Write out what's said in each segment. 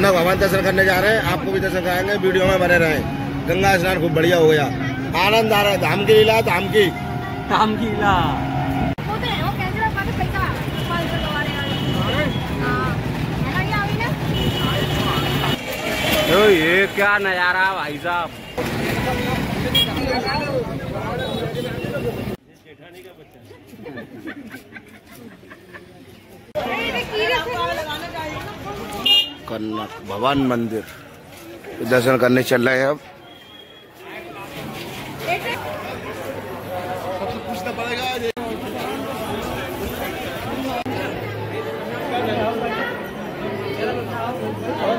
कनक भवन दर्शन करने जा रहे हैं, आपको भी दर्शन कराएंगे, वीडियो में बने रहें। गंगा स्नान खूब बढ़िया हो गया, आनंद आ रहा है। धाम की लीला, धाम की लीला। तो ये क्या नजारा भाई साहब। कनक भवन मंदिर दर्शन करने चल रहे हैं अब।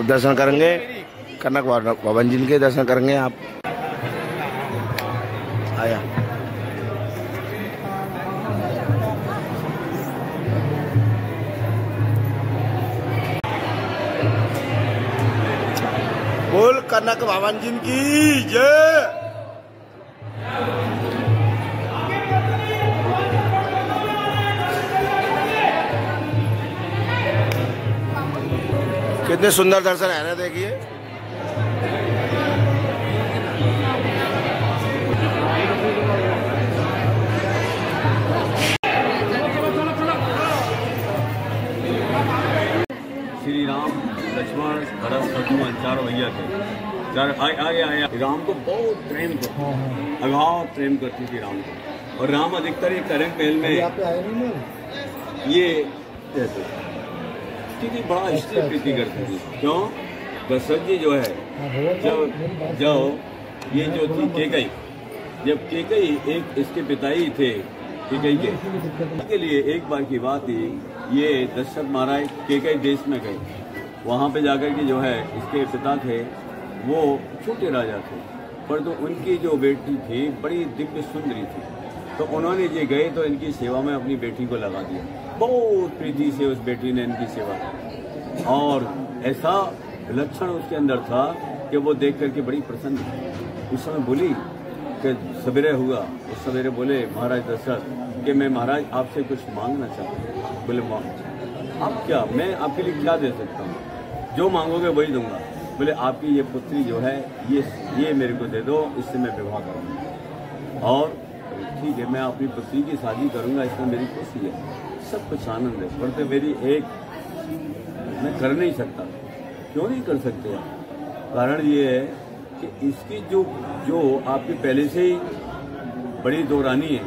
दर्शन करेंगे कनक भवन जी के दर्शन करेंगे आप। आया बोल कनक भवन जी की जय। कितने सुंदर दर्शन है ना, देखिए। श्री राम लक्ष्मण भरत शत्रुघ्न चारों भैया थे, आया राम को बहुत प्रेम करता, अगाध प्रेम करती थी राम को। और राम अधिकतर ये कनक महल में ये क्योंकि बड़ा इसलिए प्रीति करती थी। क्यों? दशरथ जी जो है जब ये जो थी केकई, जब केकई एक इसके पिताई थे केकई के लिए एक बार की बात थी, ये दशरथ महाराज केकई देश में गए। वहाँ पे जाकर के जो है इसके पिता थे वो छोटे राजा थे, पर तो उनकी जो बेटी थी बड़ी दिव्य सुंदरी थी, तो उन्होंने ये गए तो इनकी सेवा में अपनी बेटी को लगा दिया। बहुत प्रीति से उस बेटी ने इनकी सेवा की और ऐसा लक्षण उसके अंदर था कि वो देख करके बड़ी प्रसन्न थी। उस समय बोली कि सवेरे हुआ, उस सवेरे बोले महाराज दशरथ कि मैं महाराज आपसे कुछ मांगना चाहता हूँ। बोले मांग। आप क्या, मैं आपके लिए क्या दे सकता हूँ? जो मांगोगे वही दूंगा। बोले आपकी ये पुत्री जो है ये मेरे को दे दो, इससे मैं विवाह करूँगा। और ठीक है, मैं अपनी पुत्री की शादी करूँगा, इसमें मेरी खुशी है, सब कुछ आनंद है, पर तो मेरी एक मैं कर नहीं सकता। क्यों नहीं कर सकते आप? कारण ये है कि इसकी जो आपकी पहले से ही बड़ी दो रानी है,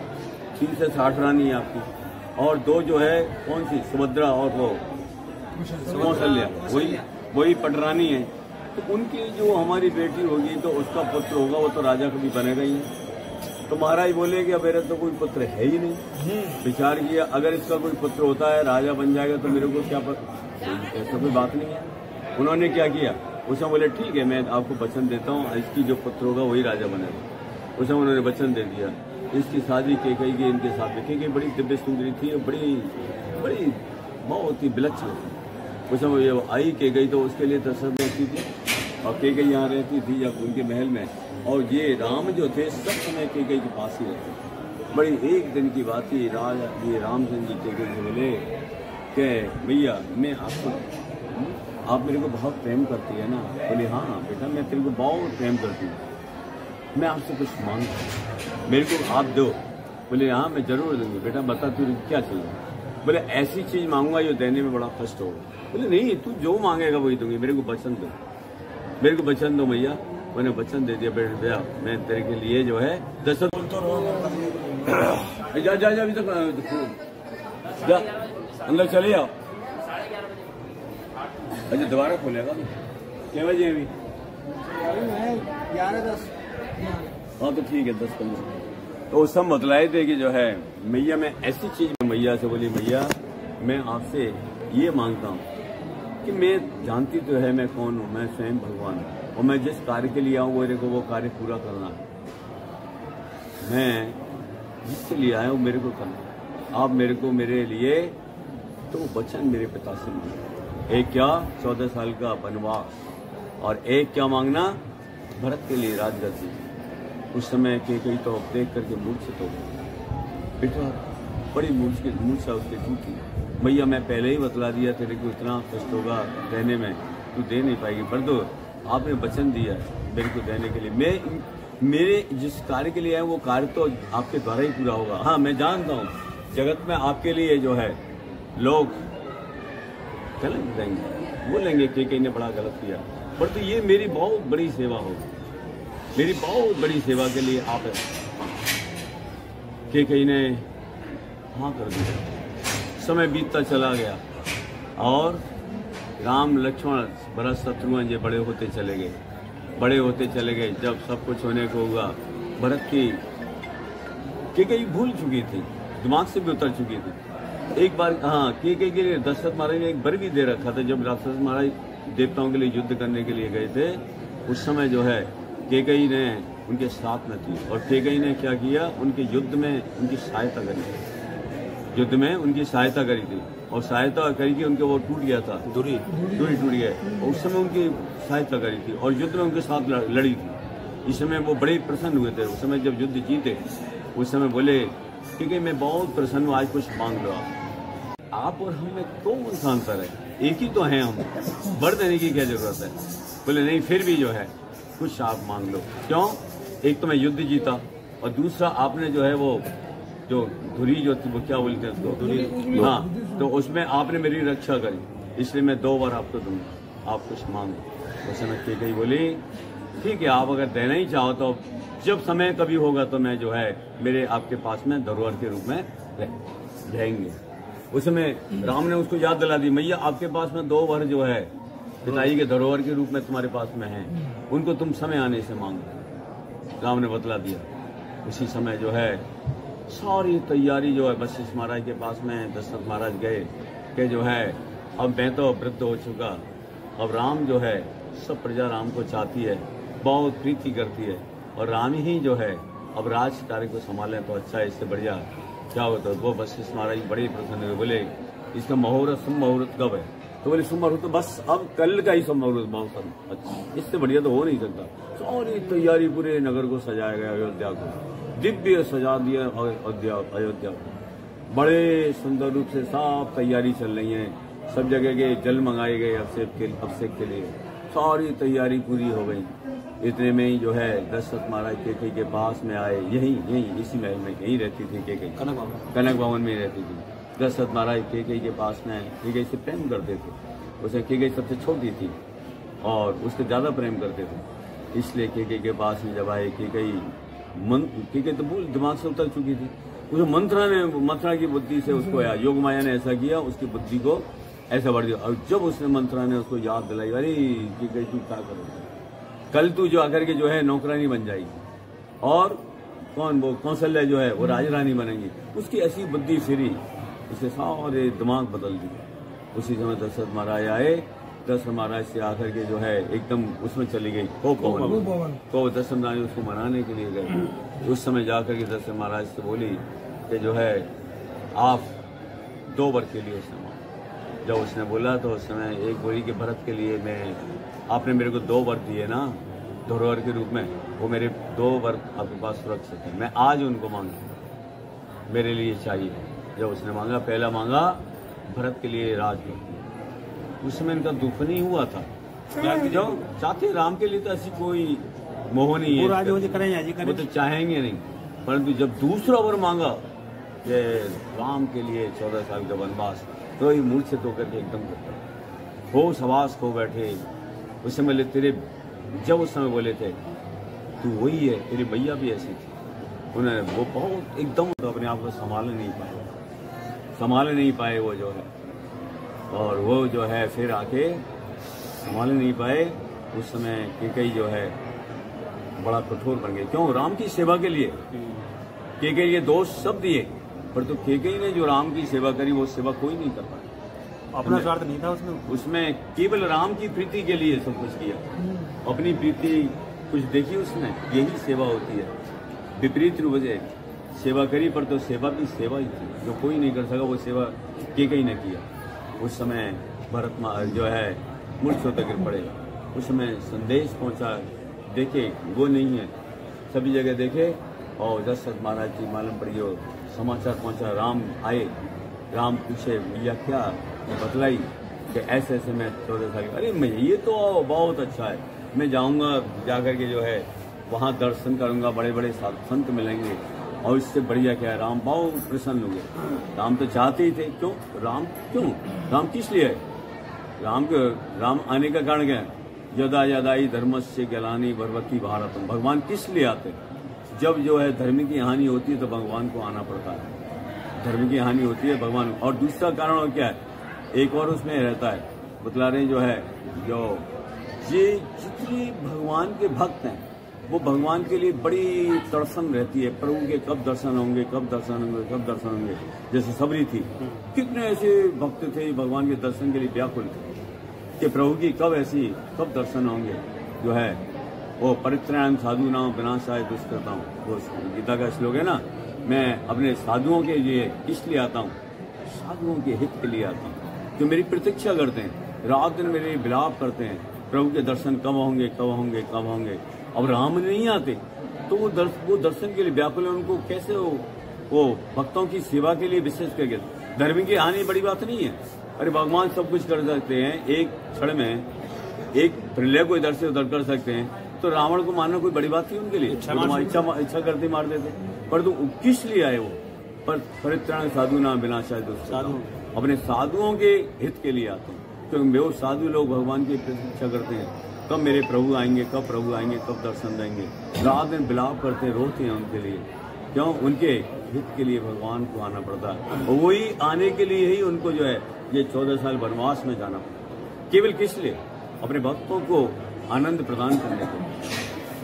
3 से 60 रानी है आपकी, और दो जो है कौन सी, सुभद्रा और वो कौशल्या, वही पटरानी है। तो उनकी जो हमारी बेटी होगी तो उसका पुत्र होगा, वो तो राजा कभी बनेगा ही नहीं। तो महाराज बोले कि अब मेरा तो कोई पुत्र है ही नहीं। विचार किया, अगर इसका कोई पुत्र होता है राजा बन जाएगा तो मेरे को क्या ऐसा कोई बात नहीं है। उन्होंने क्या किया, उसमें बोले ठीक है मैं आपको वचन देता हूँ, इसकी जो पुत्र होगा वही राजा बनेगा। उसमें उन्होंने वचन दे दिया। इसकी शादी केकई की इनके साथ में, केकई बड़ी दिव्य सुंदरी थी, बड़ी बहुत ही विलक्षण थी। उसमें ये आई केकई तो उसके लिए दशरथ रहती थी और केकई यहाँ रहती थी जब उनके महल में, और ये राम जो थे सब समय केकई के पास ही रहते। बड़ी एक दिन की बात थी, ये रामचंद्र जी केकई से बोले कि भैया मैं आप मेरे को बहुत प्रेम करती है ना? बोले हाँ बेटा मैं तेरे को बहुत प्रेम करती हूँ, मैं आपसे कुछ मांगता हूँ, मेरे को आप दो। बोले हाँ मैं जरूर दूंगी। बेटा बता तू क्या चाहिए? बोले ऐसी चीज मांगूंगा जो देने में बड़ा कष्ट होगा। बोले नहीं तू जो मांगेगा वही दूंगी, मेरे को वचन दो, मेरे को वचन दो भैया। मैंने वचन दे दिया बेटे भैया मैं तेरे के लिए जो है दशरथ जा अभी तक अंदर चले जाओ। अच्छा दोबारा खोलेगा क्या बजे अभी? 11-10। हाँ तो ठीक है 10-15। तो उस समय बतलाए थे कि जो है मैया मैं ऐसी चीज मैया से बोली मैया मैं आपसे ये मांगता हूँ कि मैं जानती तो है मैं कौन हूँ, मैं स्वयं भगवान हूँ और मैं जिस कार्य के लिए आऊँ मेरे को वो कार्य पूरा करना है। मैं जिसके लिए आया हूँ मेरे को करना। आप मेरे को मेरे लिए तो वचन मेरे पिता से मांगो। एक क्या 14 साल का वनवास और एक क्या मांगना भरत के लिए राजगद्दी। उस समय केकई तो देख करके मूर्छित हो गई। बेटा बड़ी मूर्छा उसकी टूटी। भैया मैं पहले ही बतला दिया तेरे को इतना कष्ट होगा रहने में, तू दे नहीं पाएगी, परंतु आपने वचन दिया है मेरे को देने के लिए। मैं मेरे जिस कार्य के लिए है वो कार्य तो आपके द्वारा ही पूरा होगा। हाँ, मैं जानता हूँ जगत में आपके लिए जो है लोग गलत देंगे, बोलेंगे कि कहीं ने बड़ा गलत किया, परंतु ये मेरी बहुत बड़ी सेवा होगी। मेरी बहुत बड़ी सेवा के लिए आप कि कहीं ने हाँ कर दिया। समय बीतता चला गया और राम लक्ष्मण भरत शत्रुघ्न ये बड़े होते चले गए, बड़े होते चले गए। जब सब कुछ होने को हुआ, भरत की कहीं भूल चुकी थी, दिमाग से भी उतर चुकी थी। एक बार हाँ के लिए दशरथ महाराज ने एक वर भी दे रखा था। जब दशरथ महाराज देवताओं के लिए युद्ध करने के लिए गए थे, उस समय जो है कैकेयी ने उनके साथ में थी और कैकेयी ने क्या किया, उनके युद्ध में उनकी सहायता करी थी, युद्ध में उनकी सहायता करी थी और सहायता करी थी। उनके वो टूट गया था, दूरी टूट गया, उस समय उनकी सहायता करी थी और युद्ध में उनके साथ लड़ी थी। इस समय वो बड़े प्रसन्न हुए थे। उस समय जब युद्ध जीते, उस समय बोले क्योंकि मैं बहुत प्रसन्न हूँ, आज कुछ मांग लो आप और हम में कौन सा अंतर है, एक ही तो हैं हम, बढ़ देने की क्या जरूरत है। बोले नहीं, फिर भी जो है कुछ आप मांग लो। क्यों? एक तो मैं युद्ध जीता और दूसरा आपने जो है वो जो धुरी जो थी वो क्या बोलते हैं उसको, धुरी, हाँ, तो उसमें आपने मेरी रक्षा करी, इसलिए मैं 2 बार आपको दूंगा, आप कुछ मांगो। उस समय कैकेयी बोली ठीक है, आप अगर देना ही चाहो तो जब समय कभी होगा तो मैं जो है मेरे आपके पास में धरोहर के रूप में रहेंगे। उस समय राम ने उसको याद दिला दी, मैया आपके पास में 2 वर जो है पिताजी के धरोहर के रूप में तुम्हारे पास में है, उनको तुम समय आने से मांगो। राम ने बतला दिया। उसी समय जो है सारी तैयारी जो है वशिष्ठ महाराज के पास में दशरथ महाराज गए कि जो है अब मैं तो वृद्ध हो चुका, अब राम जो है सब प्रजा राम को चाहती है, बहुत प्रीति करती है और राम ही जो है अब राज कार्य को संभालें तो अच्छा है, इससे बढ़िया क्या होता है। वो वशिष्ठ महाराज बड़े प्रसन्न हुए, बोले इसका मुहूर्त शुभ मुहूर्त कब है? तो बोले शुभ मुहूर्त तो बस अब कल का ही शुभ मुहूर्त, बहुत अच्छा, इससे बढ़िया तो हो नहीं सकता। सारी तैयारी पूरे नगर को सजाया गया, अयोध्या को दिव्य सजा दिया अयोध्या को, बड़े सुंदर रूप से सब तैयारी चल रही है, सब जगह के जल मंगाए गए अभिषेक के लिए, सारी तैयारी पूरी हो गई। इतने में ही जो है दशरथ महाराज कैकेयी के पास में आए, यही इसी महल में यही रहती थी कैकेयी, कनक भवन में रहती थी। दशरथ महाराज कैकेयी के पास में कैकेयी से प्रेम करते थे, उसे कैकेयी सबसे छोटी थी और उससे ज्यादा प्रेम करते थे, इसलिए कैकेयी के पास में जब आए कैकेयी तो भूल दिमाग से उतर चुकी थी। उस मंत्रा की बुद्धि से उसको योग माया ने ऐसा किया, उसकी बुद्धि को ऐसा बढ़ दिया। और जब उसने मंत्रा ने उसको याद दिलाई, अरे कैकेयी तू क्या करोगे, कल तू जो आकर के जो है नौकरानी बन जाएगी और कौन वो कौशल्या जो है वो राजरानी बनेंगी, उसकी ऐसी बुद्धि फिरी, उसे सारे दिमाग बदल दिए। उसी समय दशरथ महाराज आए, दशरथ महाराज से आकर के जो है एकदम उसमें चली गई को दशरथ महाराज उसको मनाने के लिए गए। उस समय जाकर के दशरथ महाराज से बोली कि जो है आप 2 वर के लिए उसने मांगा। जब उसने बोला तो उस समय एक बोली कि भरत के लिए मैं आपने मेरे को 2 वर दिए ना धरोहर के रूप में, वो मेरे 2 वर आपके पास सुरक्षित है, मैं आज उनको मांगू, मेरे लिए चाहिए। जब उसने मांगा, पहला मांगा भरत के लिए राजगद्दी, उस समय इनका दुख नहीं हुआ था, जो चाहते राम के लिए तो ऐसी कोई मोह नहीं है, वो तो चाहेंगे नहीं। परंतु जब दूसरा वर मांगा कि राम के लिए 14 साल का वनवास, तो ही मूर्छित होकर के एकदम होश हवास खो बैठे। उस समय तेरे जब उस समय बोले थे तू वही है, तेरी मैया भी ऐसी थी, उन्हें वो बहुत एकदम तो अपने आप को संभाल नहीं पाए वो जो है, और वो जो है फिर आके संभाल नहीं पाए। उस समय कैकेयी जो है बड़ा कठोर बन गई। क्यों? राम की सेवा के लिए कैकेयी ये दोष सब दिए, पर तो कैकेयी ने जो राम की सेवा करी वो सेवा कोई नहीं कर पाया, अपना स्वार्थ नहीं था उसमें केवल राम की प्रीति के लिए सब कुछ किया, अपनी प्रीति कुछ देखी उसने, यही सेवा होती है। विपरीत रूप से सेवा करी, पर तो सेवा भी सेवा ही थी, जो कोई नहीं कर सका वो सेवा कैकेयी ने किया। उस समय भरत जो है मूर्छ होकर गिर पड़े, उस समय संदेश पहुंचा, देखे वो नहीं है, सभी जगह देखे और दशरथ महाराज की मालूम पड़ी, जो समाचार पहुंचा, राम आए, राम पूछे भैया क्या, बतलाई कि ऐसे ऐसे मैं 14 साल, अरे मैं ये तो बहुत अच्छा है, मैं जाऊंगा, जाकर के जो है वहाँ दर्शन करूंगा, बड़े बड़े संत मिलेंगे, और इससे बढ़िया क्या है, राम बहुत प्रसन्न हो गए। राम तो चाहते ही थे, क्यों राम किस लिए है? राम आने का कारण क्या है? यदा यदाई धर्मस्य ग्लानि भवति भारतम, भगवान किस लिए आते? जब जो है धर्म की हानि होती है तो भगवान को आना पड़ता है, धर्म की हानि होती है भगवान। और दूसरा कारण और क्या है, एक और उसमें रहता है, बतला रहे जो है, जो ये जितने भगवान के भक्त हैं वो भगवान के लिए बड़ी तड़सन रहती है, प्रभु के कब दर्शन होंगे, कब दर्शन होंगे, कब दर्शन होंगे। जैसे सबरी थी, कितने ऐसे भक्त थे भगवान के दर्शन के लिए व्याकुल थे कि प्रभु की कब दर्शन होंगे। जो है वो परित्राण साधु नाम विनाशाय दुष्कृताम, वो गीता का श्लोक है ना, मैं अपने साधुओं के लिए इसलिए आता हूँ, साधुओं के हित के लिए आता हूँ, जो मेरी प्रतीक्षा करते हैं, रात दिन मेरे विलाप करते हैं, प्रभु के दर्शन कब होंगे, कब होंगे, कब होंगे। अब राम नहीं आते तो वो दर्शन के लिए व्याकुल है, उनको कैसे वो भक्तों की सेवा के लिए विशेष करके। धर्म की हानि बड़ी बात नहीं है, अरे भगवान सब कुछ कर सकते हैं, एक क्षण में एक प्रलय को इधर से उधर कर सकते हैं, तो रावण को मारना कोई बड़ी बात थी उनके लिए, इच्छा करते मार देते। पर तो किस लिए आए वो? पर परित्राण साधु नाम विनाशाय दुष्कृताम, अपने साधुओं के हित के लिए आते हैं। क्योंकि वो साधु लोग भगवान की प्रतीक्षा करते हैं, कब मेरे प्रभु आएंगे, कब प्रभु आएंगे, कब दर्शन देंगे, रात दिन विलाप करते हैं, रोते हैं उनके लिए। क्यों? उनके हित के लिए भगवान को आना पड़ता है, और वही आने के लिए ही उनको जो है ये 14 साल वनवास में जाना पड़ता। केवल किस लिए? अपने भक्तों को आनंद प्रदान करने के लिए,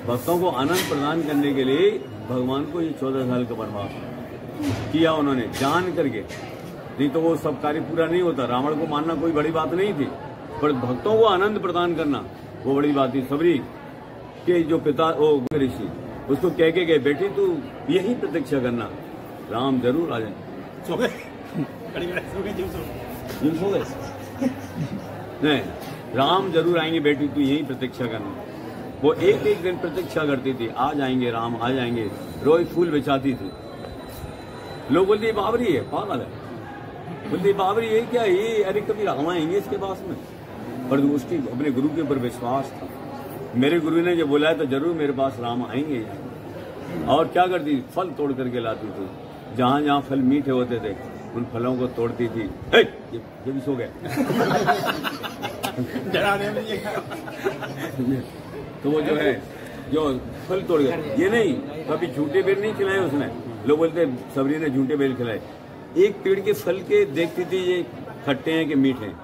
भक्तों को आनंद प्रदान करने के लिए भगवान को ये 14 साल का वनवास किया उन्होंने जान करके, नहीं तो वो सब कार्य पूरा नहीं होता। रावण को मारना कोई बड़ी बात नहीं थी, पर भक्तों को आनंद प्रदान करना वो बड़ी बात थी। सबरी के जो पिता वो ऋषि उसको कह के गए, बेटी तू यही प्रतीक्षा करना, राम जरूर आ जाए। सो गए नहीं, राम जरूर आएंगे बेटी, तू यही प्रतीक्षा करना। वो एक एक दिन प्रतीक्षा करती थी, आ जाएंगे राम, आ जाएंगे, रोज फूल बिछाती थी। लोग बोलते बाबरी है, पागल है, बोलते बाबरी है क्या ये, अरे कभी राम आएंगे इसके पास में। पर उसकी अपने गुरु के ऊपर विश्वास था, मेरे गुरु ने जो बोला है तो जरूर मेरे पास राम आएंगे। और क्या करती, फल तोड़ करके लाती थी, जहां जहां फल मीठे होते थे उन फलों को तोड़ती थी। ये भी सो गया तो वो जो है जो फल तोड़ गए, ये नहीं कभी झूठे बेल नहीं खिलाए उसने। लोग बोलते सबरी ने झूठे बेल खिलाए, एक पेड़ के फल के देखती थी ये खट्टे हैं कि मीठे हैं,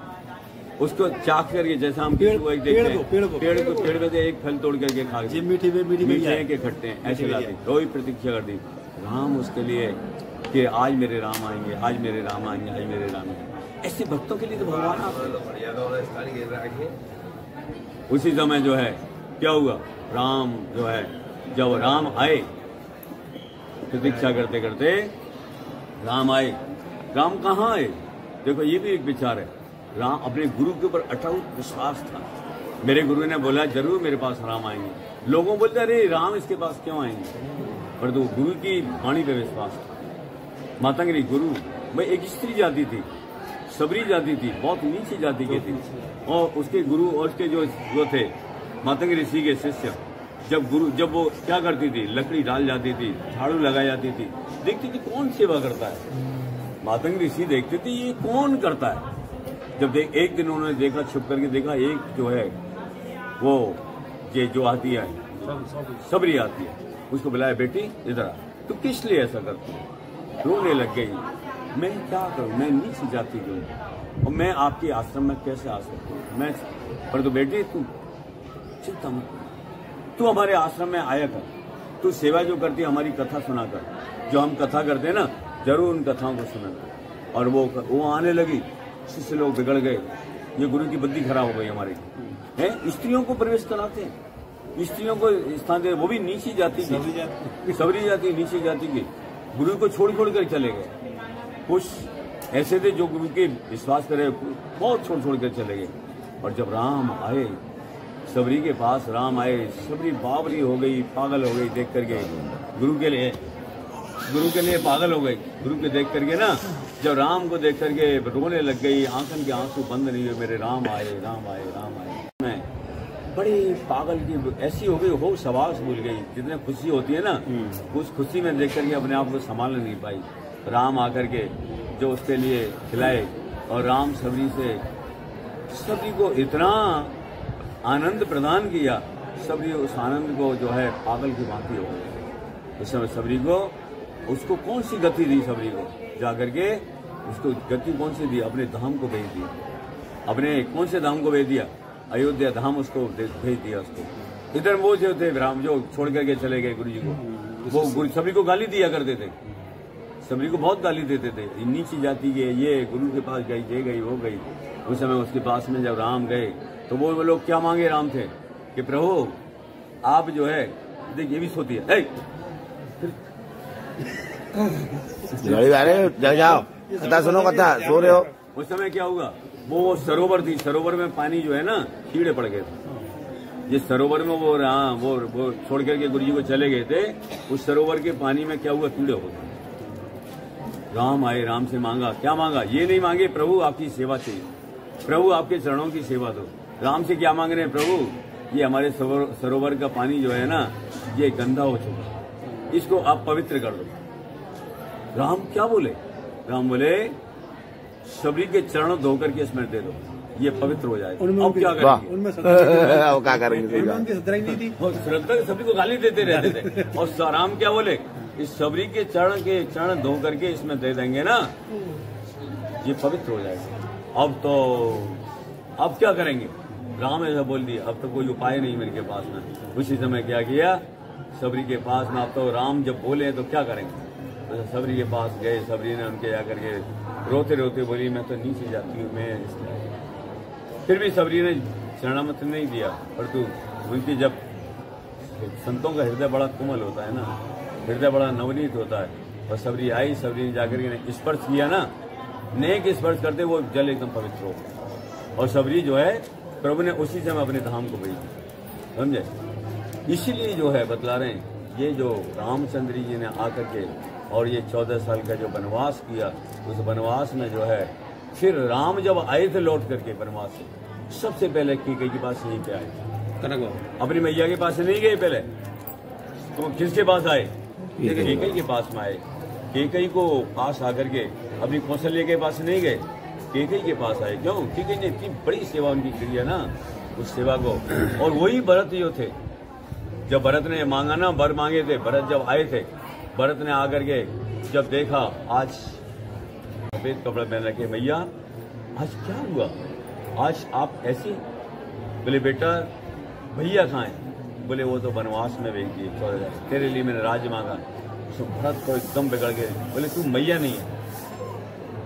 उसको चाख करके, जैसा हम पेड़ में से एक फल तोड़ करके खा गए, मीठे हैं कि खट्टे हैं, ऐसे लाती, रोज प्रतीक्षा करती राम उसके लिए कि आज मेरे राम आएंगे, आज मेरे राम आएंगे, आज मेरे राम आएंगे। ऐसे भक्तों के लिए तो भगवान आते। उसी समय जो है क्या हुआ, राम जो है जब राम आए, प्रतीक्षा करते करते राम आए। राम कहाँ आए? देखो ये भी एक विचार है। राम अपने गुरु के ऊपर अटूट विश्वास था, मेरे गुरु ने बोला जरूर मेरे पास राम आएंगे। लोगों बोलते अरे राम इसके पास क्यों आएंगे, पर तो गुरु की वाणी पे विश्वास था। मातंगरी गुरु भाई एक स्त्री जाति थी, सबरी जाति थी, बहुत नीची जाति की थी, और उसके गुरु और उसके जो थे मातंग ऋषि के शिष्य, जब वो क्या करती थी, लकड़ी डाल जाती थी, झाड़ू लगा जाती थी, देखती थी कौन सेवा करता है। मातंग ऋषि देखते थे ये कौन करता है। जब एक दिन उन्होंने देखा, छुप करके देखा, एक जो है वो ये जो आती है सबरी आती है, उसको बुलाया, बेटी इधर आ, तो किस लिए ऐसा करती है? रोने लग गई, मैं क्या करूं, मैं नीची जाति की हूं और मैं आपके आश्रम में कैसे आ सकती हूँ मैं। पर तो बेटी तू चिंता मत, तू हमारे आश्रम में आया कर, तू सेवा जो करती है हमारी कथा सुना कर, जो हम कथा करते हैं ना जरूर उन कथाओं को सुना कर। और वो आने लगी, शिष्य लोग बिगड़ गए, ये गुरु की बुद्धि खराब हो गई हमारी है। स्त्रियों को प्रवेश कराते हैं, स्त्रियों को स्थान दे, वो भी नीची जाति की, सबरी जाति नीची जाति की, गुरु को छोड़ कर चले गए। कुछ ऐसे थे जो गुरु के विश्वास करे, बहुत छोड़ कर चले गए। और जब राम आए, सबरी के पास राम आए, सबरी बावरी हो गई, पागल हो गई देख करके गुरु के लिए, गुरु के लिए पागल हो गई। गुरु के देख करके ना, जब राम को देख करके रोने लग गई, आंखन के आंसू बंद नहीं हुए, मेरे राम आए, राम आए, राम आए। मैं बड़ी पागल की ऐसी हो गई, हो सवाल भूल गई। जितने खुशी होती है ना, उस खुशी में देख करके अपने आप को संभाल नहीं पाई। राम आकर के जो उसके लिए खिलाए, और राम सबरी से सबरी को इतना आनंद प्रदान किया, सबरी उस आनंद को जो है पागल की भांति हो गई। उस समय सबरी को, उसको कौन सी गति दी सबरी को, जाकर के उसको गति कौन सी दी, अपने धाम को भेज दिया। अपने कौन से धाम को भेज दिया, अयोध्या धाम उसको भेज दिया उसको। इधर वो जो थे राम, जो छोड़ करके चले गए गुरु जी को, वो गुरु सबरी को गाली दिया करते थे, सबरी को बहुत गाली देते थे। नीची जाति के, ये गुरु के पास गई, ये गई, वो गई। उस समय उसके पास में जब राम गए तो वो लोग क्या मांगे राम थे कि प्रभु आप जो है, देख ये भी सोती है, जाओ कथा सुनो, कथा सो रहे हो। उस समय क्या होगा, वो सरोवर थी, सरोवर में पानी जो है ना कीड़े पड़ गए थे। ये सरोवर में वो छोड़ करके गुरु जी को चले गए थे। उस सरोवर के पानी में क्या हुआ, कीड़े हो गए। राम आए, राम से मांगा, क्या मांगा, ये नहीं मांगे प्रभु आपकी सेवा चाहिए, प्रभु आपके चरणों की सेवा दो। राम से क्या मांग रहे हैं, प्रभु ये हमारे सरोवर का पानी जो है ना, ये गंदा हो चुका, इसको आप पवित्र कर दो। राम क्या बोले, राम बोले सबरी के चरण धो करके इसमें दे दो, ये पवित्र हो जाए। अब क्या करेंगे, क्या करेंगे, श्रद्धा सबरी को गाली देते रहते थे। और राम क्या बोले, इस सबरी के चरण धो करके इसमें दे देंगे ना, ये पवित्र हो जाएगा। अब क्या करेंगे, राम ऐसा बोल दिया, अब तो कोई उपाय नहीं मेरे के पास में। उसी समय क्या किया, सबरी के पास में, अब तो राम जब बोले तो क्या करेंगे, तो सबरी के पास गए। सबरी ने उनके जाकर के रोते रोते बोली, मैं तो नीचे जाती हूँ, मैं फिर भी सबरी ने शरणामत नहीं दिया। परंतु उनकी जब संतों का हृदय बड़ा कोमल होता है ना, हृदय बड़ा नवनीत होता है, और सबरी आई, सबरी ने जाकर के स्पर्श किया ना, नेक स्पर्श करते वो जल एकदम पवित्र हो गया। और सबरी जो है प्रभु ने उसी समय अपने धाम को भेज दिया, समझे। इसीलिए जो है बतला रहे हैं, ये जो रामचंद्र जी ने आकर के और ये 14 साल का जो वनवास किया, उस वनवास में जो है फिर राम जब आए थे लौट करके वनवास से, सबसे पहले कैकेयी के पास यहीं पे आए, अपनी मैया के पास नहीं गए पहले, तो किसके पास आए, कैकेयी के पास में आए। कैकेयी को पास आकर के अपनी कौशल्य के पास नहीं गए, कैकेयी के पास आए। क्यों, कैकेयी ने इतनी बड़ी सेवा उनकी की है ना, उस सेवा को। और वही भरत जो थे, जब भरत ने मांगा ना, वर मांगे थे, भरत जब आए थे, भरत ने आकर के जब देखा, आज सफेद कपड़े पहन रखे, भैया आज क्या हुआ, आज आप ऐसी, बोले बेटा भैया कहाँ हैं, बोले वो तो वनवास में भेज दिए, तेरे लिए मैंने राज्य मांगा। तो भरत को एकदम बिगड़ गए, बोले तू मैया नहीं है,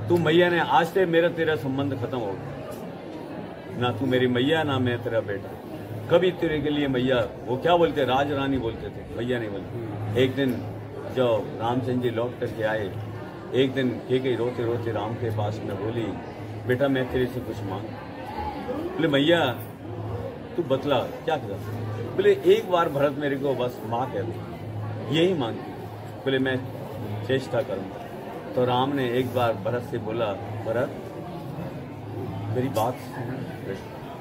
तू मैया ने, आज से मेरा तेरा संबंध खत्म हो गया, ना तू मेरी मैया ना मैं तेरा बेटा, कभी तेरे के लिए मैया, वो क्या बोलते, राज रानी बोलते थे, मैया नहीं बोलते। एक दिन जब रामचंद्र जी लौट करके आए, एक दिन कैकेयी रोते रोते राम के पास में बोली, बेटा मैं तेरे से कुछ मांग, बोले मैया तू बतला क्या करा, बोले एक बार भरत मेरे को बस माँ कह दो, यही मांगती, बोले मैं चेष्टा करूंगा। तो राम ने एक बार भरत से बोला, भरत मेरी बात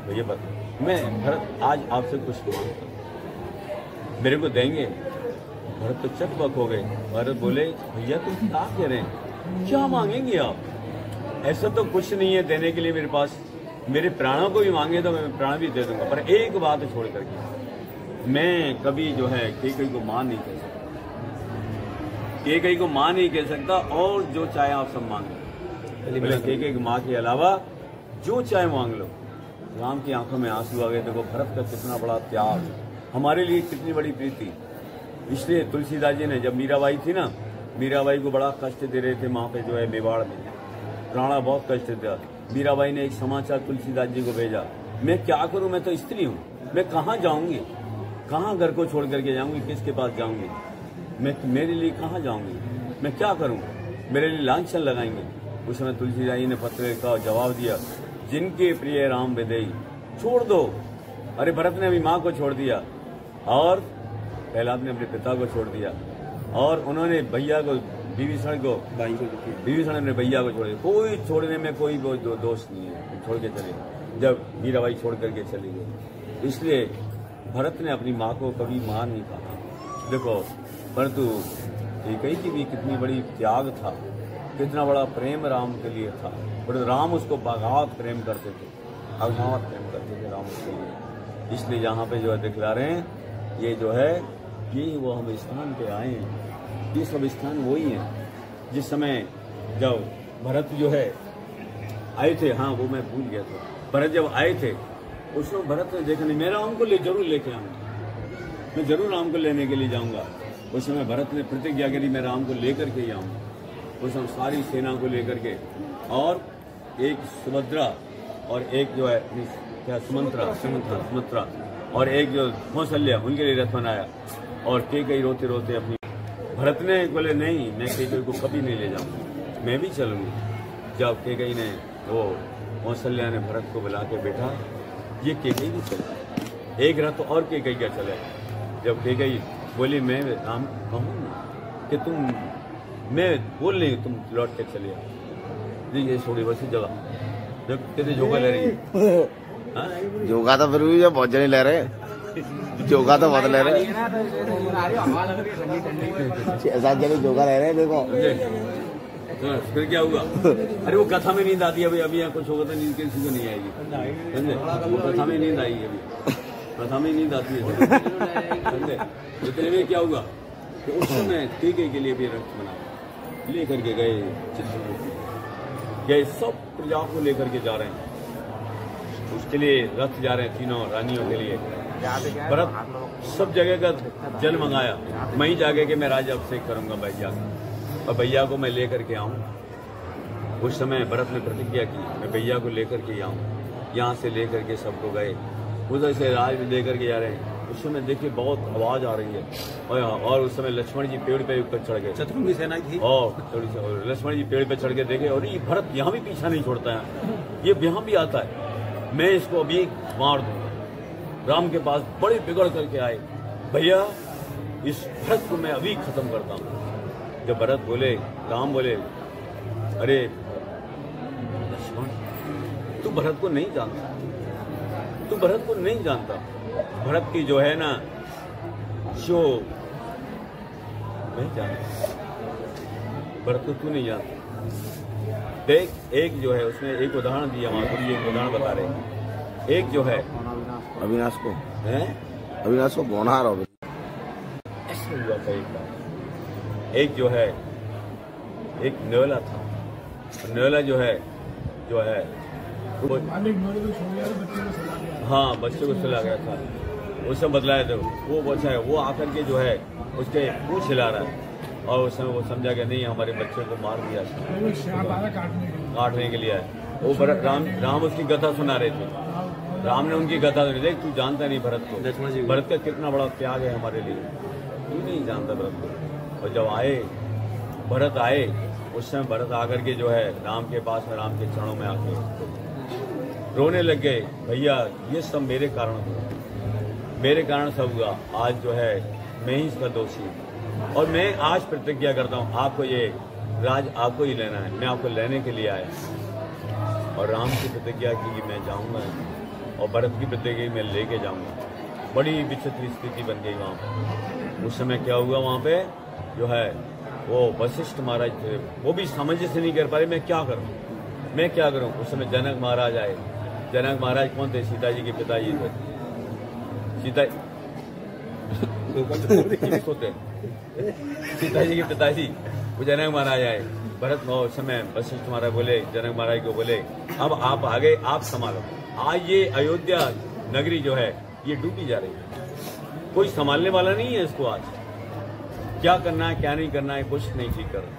भैया बता, मैं भरत आज आपसे कुछ मांगता हूं, मेरे को देंगे। भरत तो चकबक हो गए। भरत बोले भैया तुम क्या कह रहे हैं, क्या मांगेंगे आप, ऐसा तो कुछ नहीं है देने के लिए मेरे पास, मेरे प्राणों को भी मांगे तो मैं प्राण भी दे दूंगा, पर एक बात छोड़ करके, मैं कभी जो है कैकेयी को मां नहीं कह सकता, कैकेयी को मां नहीं कह सकता, और जो चाहे आप सब मांग लो, कैकेयी की मां के अलावा जो चाहे मांग लो। राम की आंखों में आंसू आ गए। देखो भरत का कितना बड़ा त्याग, हमारे लिए कितनी बड़ी प्रीति। इसलिए तुलसीदास जी ने, जब मीराबाई थी ना, मीराबाई को बड़ा कष्ट दे रहे थे वहां पे जो है मेवाड़ में, राणा बहुत कष्ट दिया। मीराबाई ने एक समाचार तुलसीदास जी को भेजा, मैं क्या करूं, मैं तो स्त्री हूं, मैं कहाँ जाऊंगी, कहाँ घर को छोड़ करके जाऊंगी, किसके पास जाऊंगी, मैं मेरे लिए कहाँ जाऊंगी, मैं क्या करूं, मेरे लिए लांछन लगाएंगे। उस समय तुलसीदास जी ने पत्र का जवाब दिया, जिनके प्रिय राम विदेई छोड़ दो। अरे भरत ने अभी माँ को छोड़ दिया, और प्रहलाद ने अपने पिता को छोड़ दिया, और उन्होंने भैया को विभीषण ने भैया को छोड़ दिया। कोई छोड़ने में कोई दोष नहीं है, छोड़ के चले जब मीराबाई छोड़ करके चली गई। इसलिए भरत ने अपनी माँ को कभी माँ नहीं कहा। देखो, परंतु कैकेयी की भी कितनी बड़ी त्याग था, कितना बड़ा प्रेम राम के लिए था। बड़े राम उसको बगावत प्रेम करते थे, अगावत प्रेम करते थे राम उसके लिए। इसलिए यहाँ पे जो है दिखला रहे हैं, ये जो है ये वो हम स्थान पे आए हैं। ये सब स्थान वही है जिस समय जब भरत जो है आए थे। हाँ, वो मैं भूल गया था। भरत जब आए थे उस समय भरत ने देखा नहीं, मैं राम को जरूर लेके आऊंगा, मैं जरूर राम को लेने के लिए जाऊंगा। उस समय भरत ने प्रतिज्ञा करी, मैं राम को लेकर के ही आऊंगा। उस समय सारी सेना को लेकर के, और एक सुभद्रा और एक जो है क्या सुमंत्रा और एक जो कौशल्या, उनके लिए रथ बनाया। और कैकेयी रोते रोते अपनी, भरत ने बोले नहीं, मैं कैकेयी को कभी नहीं ले जाऊंगा, मैं भी चलूंगी। जब कैकेयी ने वो कौशल्या ने भरत को बुला के बैठा, ये कैकेयी भी चले, एक रथ और कैकेयी का चले। जब कैकेयी बोली मैं राम कहूँ कि तुम, मैं बोल नहीं, तुम लौट के चले आओ, ये छोड़ी वैसी जगह जब कहते जोगा ले रही है। जोगा तो फिर भी जो बहुत जने ले रहे, जोगा तो बहुत ले रहे, 6-7 जने जोगा ले रहे हैं। देखो तो फिर क्या हुआ? अरे वो कथा में नींद आती है, अभी यहाँ कुछ होगा तो नींद किसी को नहीं आएगी, समझे? वो कथा में नींद आएगी, अभी कथा में नींद आती है, समझे? इतने में क्या हुआ कि उस समय कैकेयी के लिए भी रथ बना लेकर के गए, चित्रकूट गए, सब प्रजा को लेकर के जा रहे हैं। उसके लिए रथ जा रहे हैं, तीनों रानियों के लिए। भरत सब जगह का जल मंगाया, मैं ही जाके कि मैं राज अभिषेक करूंगा भैया का, और भैया को मैं लेकर के आऊं। उस समय भरत ने प्रतिज्ञा की, मैं भैया को लेकर के आऊं। यहाँ से लेकर के सबको गए, उधर से राज में लेकर के जा रहे हैं। उस समय देखिए बहुत आवाज आ रही है, और उस समय लक्ष्मण जी पेड़ पे ऊपर चढ़ गए, शत्रुघ्न की सेना थी, और लक्ष्मण जी पेड़ पे चढ़ के देखे, और ये भरत यहाँ भी पीछा नहीं छोड़ता है, ये यहाँ भी आता है, मैं इसको अभी मार दूंगा। राम के पास बड़े बिगड़ करके आए, भैया इस भरत को मैं अभी खत्म करता हूँ। जब भरत बोले, राम बोले, अरे लक्ष्मण, तू भरत को नहीं जानता, तू भरत को नहीं जानता। भरत की जो है ना, जो नहीं जानता, भरत को तू नहीं जानता। देख, एक जो है उसने एक उदाहरण दिया, माधुर जी एक उदाहरण बता रहे हैं। एक जो है अविनाश को गोनार हो ऐसा हुआ था एक बार। एक जो है, एक न्योला था, न्योला जो है वो, हाँ बच्चे को सुला गया था, उससे बदलाया था वो बच्चा है, वो आकर के जो है उसके पूंछ हिला रहा है, और उस समय वो समझा कि नहीं हमारे बच्चे को मार दिया, काटने के लिए आए। वो राम उसकी कथा सुना रहे थे, राम ने उनकी कथा सुनी। देख, तू जानता नहीं भरत को, भरत का कितना बड़ा त्याग है हमारे लिए, तू नहीं जानता भरत को। और जब आए भरत आए, उस समय भरत आकर के जो है राम के पास में, राम के चरणों में आके रोने लग गए, भैया ये सब मेरे कारण हुआ, मेरे कारण सब हुआ, आज जो है मैं ही इसका दोषी हूँ, और मैं आज प्रतिज्ञा करता हूँ आपको ये राज आपको ही लेना है, मैं आपको लेने के लिए आया। और राम की प्रतिज्ञा की कि मैं जाऊँगा, और भरत की प्रतिज्ञा मैं लेके जाऊँगा। बड़ी विचित्र स्थिति बन गई वहाँ पर। उस समय क्या हुआ, वहाँ पे जो है वो वशिष्ठ महाराज थे, वो भी सामंजस्य नहीं कर पा रहे, मैं क्या करूं। उस समय जनक महाराज आए। जनक महाराज कौन थे? सीता जी के पिताजी थे। सीता जी के पिताजी वो जनक महाराज आए। भरत उस समय वशिष्ठ महाराज बोले, जनक महाराज को बोले, अब आप आ गए, आप संभालो। आज ये अयोध्या नगरी जो है ये डूबी जा रही है, कोई संभालने वाला नहीं है इसको। आज क्या करना है क्या नहीं करना है कुछ नहीं ठीक कर रहे।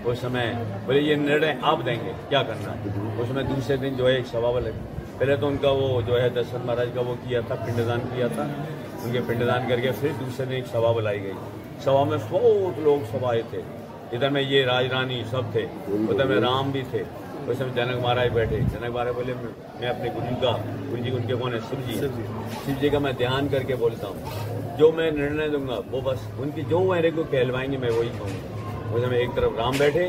उस समय बोले ये निर्णय आप देंगे क्या करना है। उस समय दूसरे दिन जो है एक सभा वाले, पहले तो उनका वो जो है दशरथ महाराज का वो किया था, पिंडदान किया था, उनके पिंडदान करके फिर दूसरे दिन एक सभा बुलाई गई। सभा में बहुत लोग सब आए थे, इधर में ये राजरानी सब थे, उधर में राम भी थे। उस समय जनक महाराज बैठे। जनक महाराज बोले मैं अपने गुरु जी उनके कौन है? शिव जी का मैं ध्यान करके बोलता हूँ। जो मैं निर्णय दूंगा वो बस उनकी जो मेरे को कहलवाएंगे मैं वही कहूँगा। उस समय एक तरफ राम बैठे,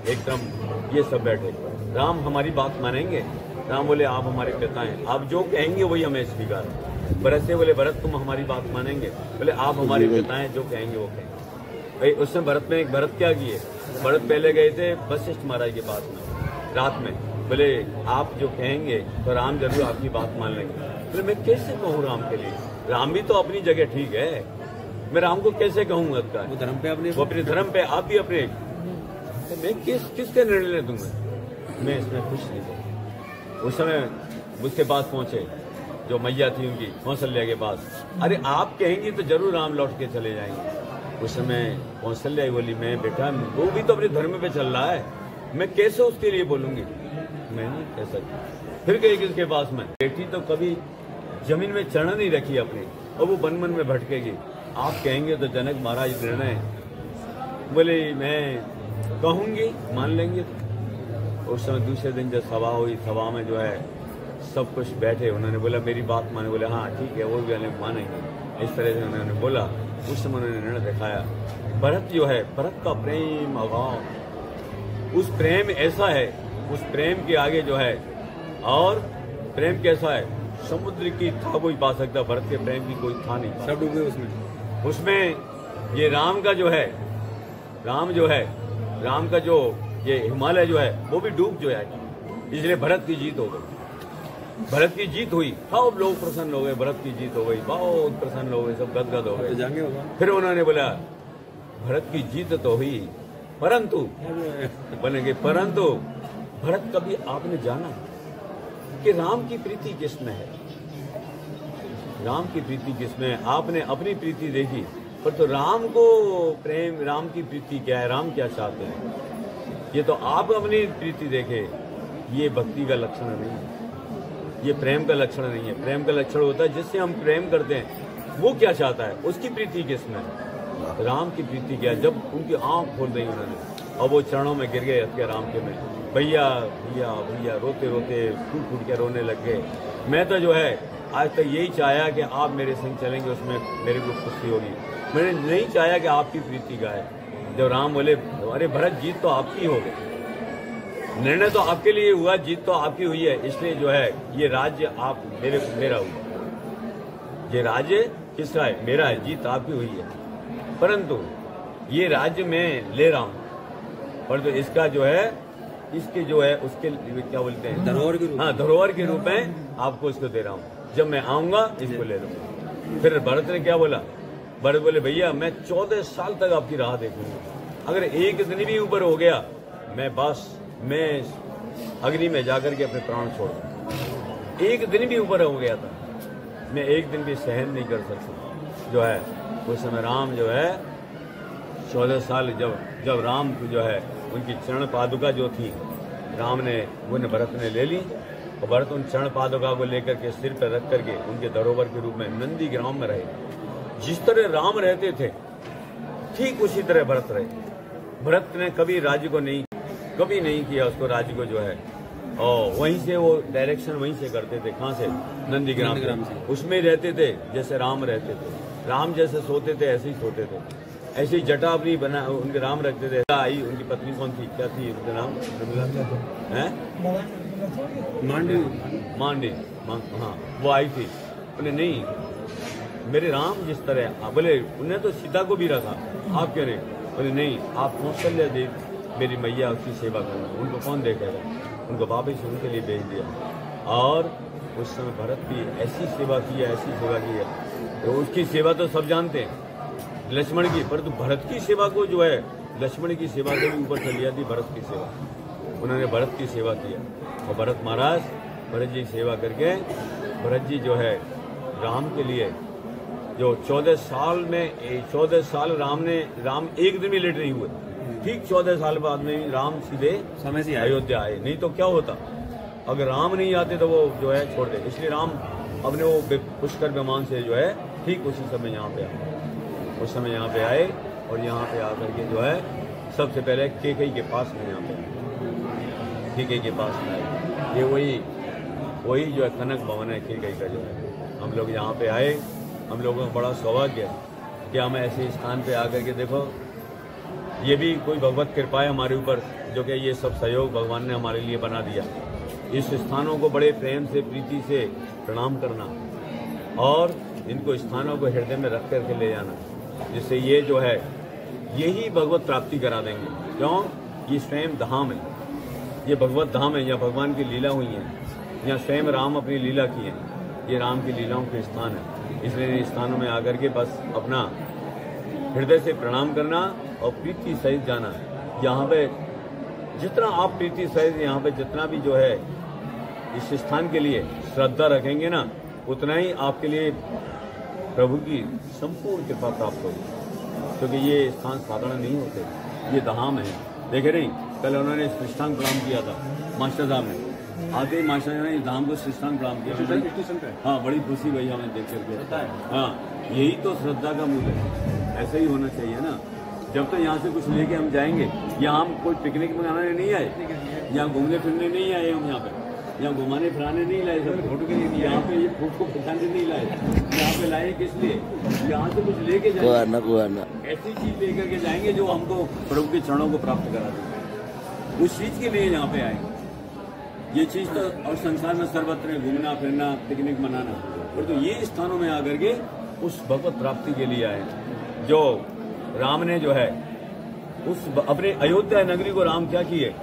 एक तरफ ये सब बैठे। राम हमारी बात मानेंगे। राम बोले आप हमारे पिता हैं, आप जो कहेंगे वही हमें स्वीकार है। भरत से बोले भरत तुम हमारी बात मानेंगे? बोले आप हमारे पिता हैं, जो कहेंगे वो कहेंगे। भाई उसमें भरत क्या किए? भरत पहले गए थे वशिष्ठ महाराज के पास में रात में, बोले आप जो कहेंगे तो राम जरूर आपकी बात मान लेंगे। बोले मैं कैसे कहूँ राम के लिए? राम भी तो अपनी जगह ठीक है, मैं राम को कैसे कहूँगा? वो धर्म पे अपने धर्म पे, आप भी अपने। तो मैं किसके निर्णय दूंगा? मैं इसमें खुश नहीं हूँ। उस समय उसके पास पहुंचे जो मैया थी उनकी, कौशल्या के पास। अरे आप कहेंगी तो जरूर राम लौट के चले जाएंगे। उस समय कौशल्या बोली मैं बेटा वो भी तो अपने धर्म पे चल रहा है, मैं कैसे उसके लिए बोलूंगी? मैं नहीं कह सकती। फिर गई किसके पास में? बेटी तो कभी जमीन में चढ़ नहीं रखी अपनी, और वो मन मन में भटकेगी। आप कहेंगे तो जनक महाराज निर्णय बोले मैं कहूंगी, मान लेंगे। तो उस समय दूसरे दिन जब सभा हुई, सभा में जो है सब कुछ बैठे, उन्होंने बोला मेरी बात माने। बोले हाँ ठीक है, वो भी मानेंगे। इस तरह से उन्होंने बोला। उस समय उन्होंने निर्णय दिखाया। भरत जो है, भरत का प्रेम अभाव, उस प्रेम ऐसा है, उस प्रेम के आगे जो है, और प्रेम कैसा है, समुद्र की था कोई पा सकता, भरत के प्रेम की कोई था नहीं, सब डूबे उसमें। उसमें ये राम का जो है, राम का जो ये हिमालय जो है वो भी डूब जो है। इसलिए भरत की जीत हो गई, भरत की जीत हुई। सब लोग प्रसन्न हो गए, भरत की जीत हो गई, बहुत प्रसन्न हो गए, सब गदगद हो गए। फिर उन्होंने बोला भरत की जीत तो हुई, परंतु बनेंगे, परंतु भरत कभी आपने जाना कि राम की प्रीति किसमें है? राम की प्रीति किसमें है? आपने अपनी प्रीति देखी, पर तो राम को प्रेम, राम की प्रीति क्या है, राम क्या चाहते हैं, ये तो आप अपनी प्रीति देखे। ये भक्ति का लक्षण नहीं है, ये प्रेम का लक्षण नहीं है। प्रेम का लक्षण होता है जिससे हम प्रेम करते हैं, वो क्या चाहता है, उसकी प्रीति किसमें है? राम की प्रीति क्या है? जब उनकी आंख खोल दी उन्होंने और वो चरणों में गिर गए हत्या राम के में, भैया भैया भैया रोते रोते टूट टूट के रोने लग गए। मैं तो जो है आज तक यही चाहा कि आप मेरे संग चलेंगे, उसमें मेरे को खुशी होगी। मैंने नहीं चाहा कि आपकी प्रीति का है। जब राम बोले अरे भरत जीत तो आपकी हो गई, निर्णय तो आपके लिए हुआ, जीत तो आपकी हुई है, इसलिए जो है ये राज्य आप मेरा हुआ। ये राज्य किसका है? मेरा है, जीत आपकी हुई है, परंतु ये राज्य मैं ले रहा हूं, परंतु इसका जो है, इसके जो है उसके क्या बोलते हैं, धरोहर के रूप, हाँ धरोहर के रूप में आपको इसको दे रहा हूं। जब मैं आऊंगा इसको ले लूंगा। फिर भरत ने क्या बोला? भरत बोले भैया मैं 14 साल तक आपकी राह देखूंगा, अगर एक दिन भी ऊपर हो गया मैं अग्नि में जाकर के अपने प्राण छोड़ दूंगा। एक दिन भी ऊपर हो गया था, मैं एक दिन भी सहन नहीं कर सकता जो है। उस समय राम जो है 14 साल जब राम जो है उनकी चरण पादुका जो थी राम ने भरत ने ले ली, और भरत उन चरण पादुका को लेकर के सिर पर रख करके उनके धरोहर के रूप में नंदी ग्राम में रहे। जिस तरह राम रहते थे ठीक उसी तरह भरत रहे। भरत ने कभी राज्य को कभी नहीं किया उसको, राज्य को जो है, और वहीं से वो डायरेक्शन वहीं से करते थे। कहाँ से? नंदीग्राम से। उसमें रहते थे जैसे राम रहते थे। राम जैसे सोते थे ऐसे ही सोते थे, ऐसे ही जटा अपनी बना उनके राम रखते थे। आई उनकी पत्नी कौन थी, क्या थी उनका नाम है? मांडी, हाँ वो आई थी। बोले नहीं मेरे राम जिस तरह, बोले उन्हें तो सीता को भी रखा, आप क्यों नहीं? बोले नहीं आप कौशल्या देव मेरी मैया उसकी सेवा करना, उनको कौन देखेगा? उनको वापिस उनके लिए भेज दिया। और उस समय भरत की ऐसी सेवा की है, तो उसकी सेवा तो सब जानते हैं लक्ष्मण की, परंतु भरत की सेवा को जो है लक्ष्मण की सेवा से भी ऊपर चली जाती भरत की सेवा। उन्होंने भरत की सेवा किया, और भरत महाराज भरत जी की सेवा करके भरत जी जो है राम के लिए जो 14 साल राम एक दिन भी लेट नहीं हुए। ठीक 14 साल बाद में राम सीधे समय से अयोध्या आए, नहीं तो क्या होता अगर राम नहीं आते तो वो जो है छोड़ दे। इसलिए राम अपने वो पुष्कर विमान से जो है ठीक उसी समय यहाँ पे आए। उस समय यहाँ पे आए, और यहाँ पे आकर के जो है सबसे पहले कैकेयी के पास में यहाँ पे कैकेयी के पास में आए। ये वही जो है कनक भवन है कैकेयी का जो है। हम लोग यहाँ पे आए, हम लोगों का बड़ा सौभाग्य है कि हम ऐसे स्थान पे आकर के देखो, ये भी कोई भगवत कृपा है हमारे ऊपर, जो कि ये सब सहयोग भगवान ने हमारे लिए बना दिया। इस स्थानों को बड़े प्रेम से, प्रीति से प्रणाम करना और इनको स्थानों को हृदय में रख करके ले जाना, जिससे ये जो है यही भगवत प्राप्ति करा देंगे। क्यों? ये स्वयं धाम है, ये भगवत धाम है, यहाँ भगवान की लीला हुई है, यहाँ स्वयं राम अपनी लीला की है, ये राम की लीलाओं के स्थान है। इसलिए इन स्थानों में आकर के बस अपना हृदय से प्रणाम करना और प्रीति सहित जाना। यहाँ पे जितना आप प्रीति सहित यहाँ पे जितना भी जो है इस स्थान के लिए श्रद्धा रखेंगे ना, उतना ही आपके लिए प्रभु की संपूर्ण कृपा प्राप्त होगी, क्योंकि ये स्थान साधारण नहीं होते, ये धाम है। देखे नहीं, कल उन्होंने साष्टांग प्रणाम किया था मास्टर साहब ने, आते ही मास्टर साहब ने इस धाम को साष्टांग प्रणाम किया। हाँ, बड़ी खुशी भैया हमें देख करके। हाँ, यही तो श्रद्धा का मूल है, ऐसे ही होना चाहिए ना। जब तो यहाँ से कुछ लेके हम जाएंगे, यहाँ हम कोई पिकनिक मनाने नहीं आए, यहाँ घूमने फिरने नहीं आए, हम यहाँ घुमाने फिराने नहीं लाए, सब फोटो के लिए, यहाँ पे ये फोटो खिंचाने नहीं लाए, यहाँ पे लाए किस लिए? यहाँ से कुछ लेके जाएंगे, ऐसी चीज लेकर के जाएंगे जो हमको प्रभु के चरणों को प्राप्त करा देंगे, उस चीज के लिए यहाँ पे आएंगे। ये चीज तो और संसार में सर्वत्र घूमना फिरना, पिकनिक मनाना, और तो ये स्थानों में आकर के उस भगवत प्राप्ति के लिए आए, जो राम ने जो है उस अपने अयोध्या नगरी को राम क्या किए,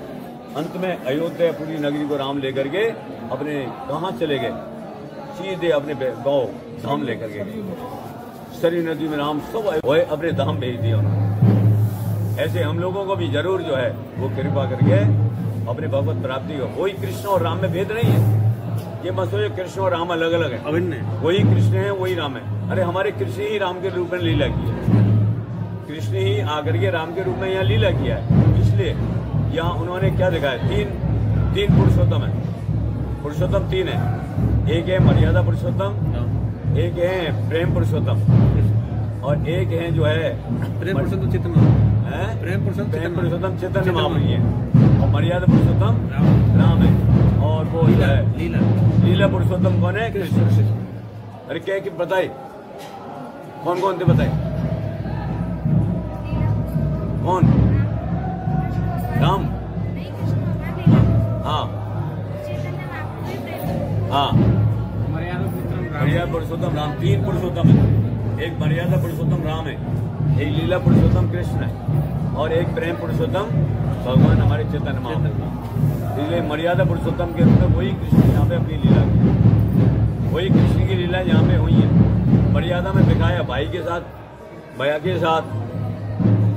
अंत में अयोध्या पूरी नगरी को राम लेकर के अपने कहाँ चले गए, सीधे अपने गांव धाम लेकर गए, सरी नदी में राम सब अपने धाम भेज दिया उन्होंने। ऐसे हम लोगों को भी जरूर जो है वो कृपा करके अपने भगवत प्राप्ति को, वही कृष्ण और राम में भेद नहीं है, ये मत सोचो कृष्ण और राम अलग अलग है, अभिन्न है, वही कृष्ण है वही राम है। अरे हमारे कृष्ण ही राम के रूप में लीला की है, कृष्ण ही आकर के राम के रूप में यहाँ लीला किया है, इसलिए यहाँ उन्होंने क्या दिखाया, तीन पुरुषोत्तम है, पुरुषोत्तम तीन है, एक है मर्यादा पुरुषोत्तम, एक है प्रेम पुरुषोत्तम, और एक है जो है प्रेम पुरुषोत्तम चैतन्य, प्रेम पुरुषोत्तम चैतन्य महाप्रभु है, और मर्यादा पुरुषोत्तम राम है, और वो लीला पुरुषोत्तम कौन है? कृष्ण। अरे क्या कि बताए, कौन कौन थे बताए, कौन? राम, हाँ हाँ, मर्यादा पुरुषोत्तम राम, तीन पुरुषोत्तम है, एक मर्यादा पुरुषोत्तम राम है, एक लीला पुरुषोत्तम कृष्ण है, और एक प्रेम पुरुषोत्तम भगवान हमारे चैतन्य महाप्रभु। इसलिए मर्यादा पुरुषोत्तम के रूप में वही कृष्ण यहाँ पे अपनी लीला की, वही कृष्ण की लीला यहाँ पे हुई है। मर्यादा में दिखाया भाई के साथ, भैया के साथ,